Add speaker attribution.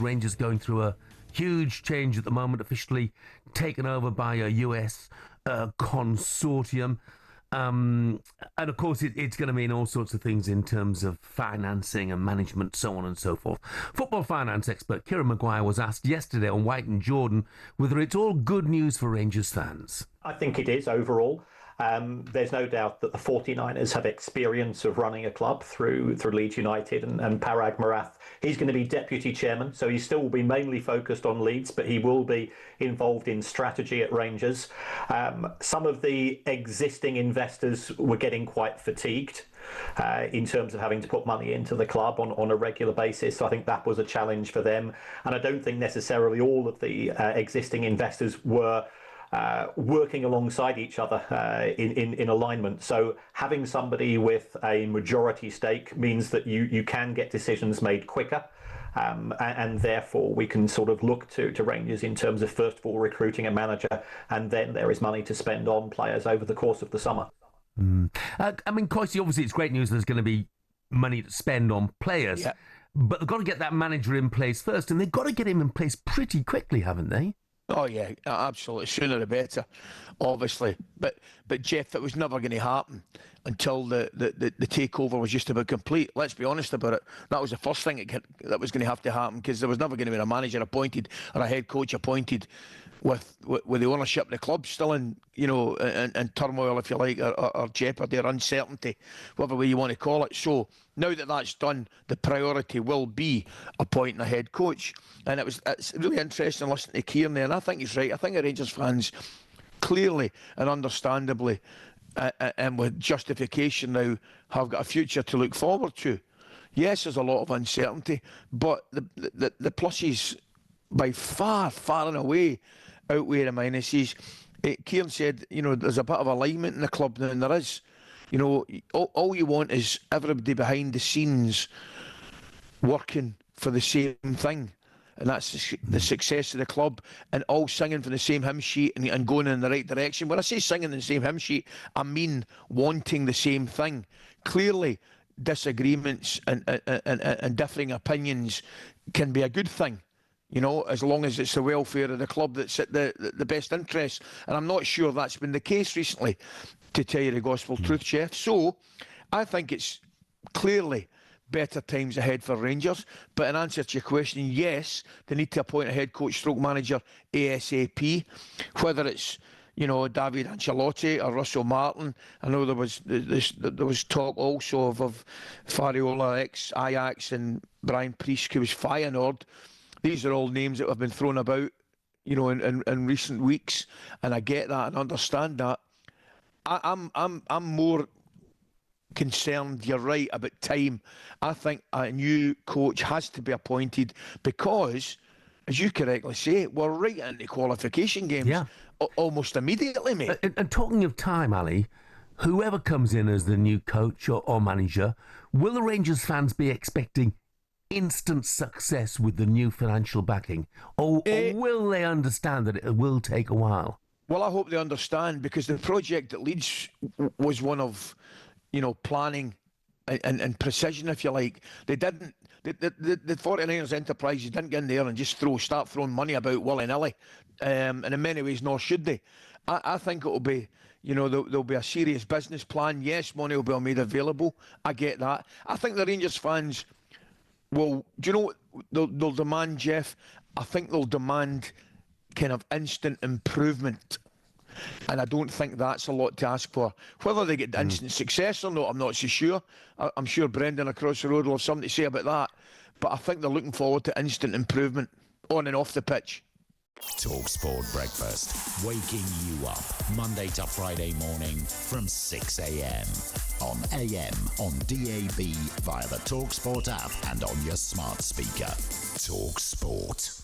Speaker 1: Rangers going through a huge change at the moment, officially taken over by a US consortium. And of course, it's going to mean all sorts of things in terms of financing and management, so on and so forth. Football finance expert Kieran Maguire was asked yesterday on White and Jordan whether it's all good news for Rangers fans.
Speaker 2: I think it is overall. There's no doubt that the 49ers have experience of running a club through Leeds United and Parag Marath. He's going to be deputy chairman, so he still will be mainly focused on Leeds, but he will be involved in strategy at Rangers. Some of the existing investors were getting quite fatigued in terms of having to put money into the club on a regular basis. So I think that was a challenge for them. And I don't think necessarily all of the existing investors were working alongside each other in alignment. So having somebody with a majority stake means that you can get decisions made quicker. And therefore we can sort of look to Rangers in terms of, first of all, recruiting a manager, and then there is money to spend on players over the course of the summer.
Speaker 1: I mean, Coisty, obviously it's great news there's going to be money to spend on players, but they've got to get that manager in place first, and they've got to get him in place pretty quickly, haven't they?
Speaker 3: Oh yeah, absolutely. Sooner the better, obviously. But Jeff, it was never going to happen until the takeover was just about complete. Let's be honest about it. That was the first thing that was going to have to happen, because there was never going to be a manager appointed or a head coach appointed with the ownership of the club still in turmoil, if you like, or jeopardy or uncertainty, whatever way you want to call it. So now that that's done, the priority will be appointing a head coach. And it's really interesting listening to Kieran there, and I think he's right. I think the Rangers fans clearly and understandably and with justification now have got a future to look forward to. Yes, there's a lot of uncertainty, but the pluses by far and away outweigh the minuses. Kieran said, there's a bit of alignment in the club now, and there is. All you want is everybody behind the scenes working for the same thing, and that's the success of the club, and all singing from the same hymn sheet and going in the right direction. When I say singing the same hymn sheet, I mean wanting the same thing. Clearly, disagreements and differing opinions can be a good thing, as long as it's the welfare of the club that's at the best interest. And I'm not sure that's been the case recently, to tell you the gospel truth, Jeff. So I think it's clearly better times ahead for Rangers. But in answer to your question, yes, they need to appoint a head coach stroke manager ASAP. Whether it's David Ancelotti or Russell Martin. I know there was talk also of Fariola, ex-Ajax, and Brian Priest, who was Feyenoord. These are all names that have been thrown about, in recent weeks, and I get that and understand that. I'm more concerned, you're right, about time. I think a new coach has to be appointed because, as you correctly say, we're right into qualification games almost immediately, mate.
Speaker 1: And talking of time, Ali, whoever comes in as the new coach or manager, will the Rangers fans be expecting instant success with the new financial backing? Or will they understand that it will take a while?
Speaker 3: Well, I hope they understand, because the project at Leeds was one of, planning and precision, if you like. They didn't. The 49ers enterprise didn't get in there and just start throwing money about willy-nilly. And in many ways, nor should they. I think it will be, there'll be a serious business plan. Yes, money will be made available. I get that. I think the Rangers fans will, do you know what they'll demand, Jeff? I think they'll demand kind of instant improvement. And I don't think that's a lot to ask for. Whether they get instant success or not, I'm not so sure. I'm sure Brendan across the road will have something to say about that. But I think they're looking forward to instant improvement on and off the pitch.
Speaker 4: talkSPORT Breakfast, waking you up Monday to Friday morning from 6 a.m. on AM, on DAB, via the talkSPORT app and on your smart speaker. talkSPORT.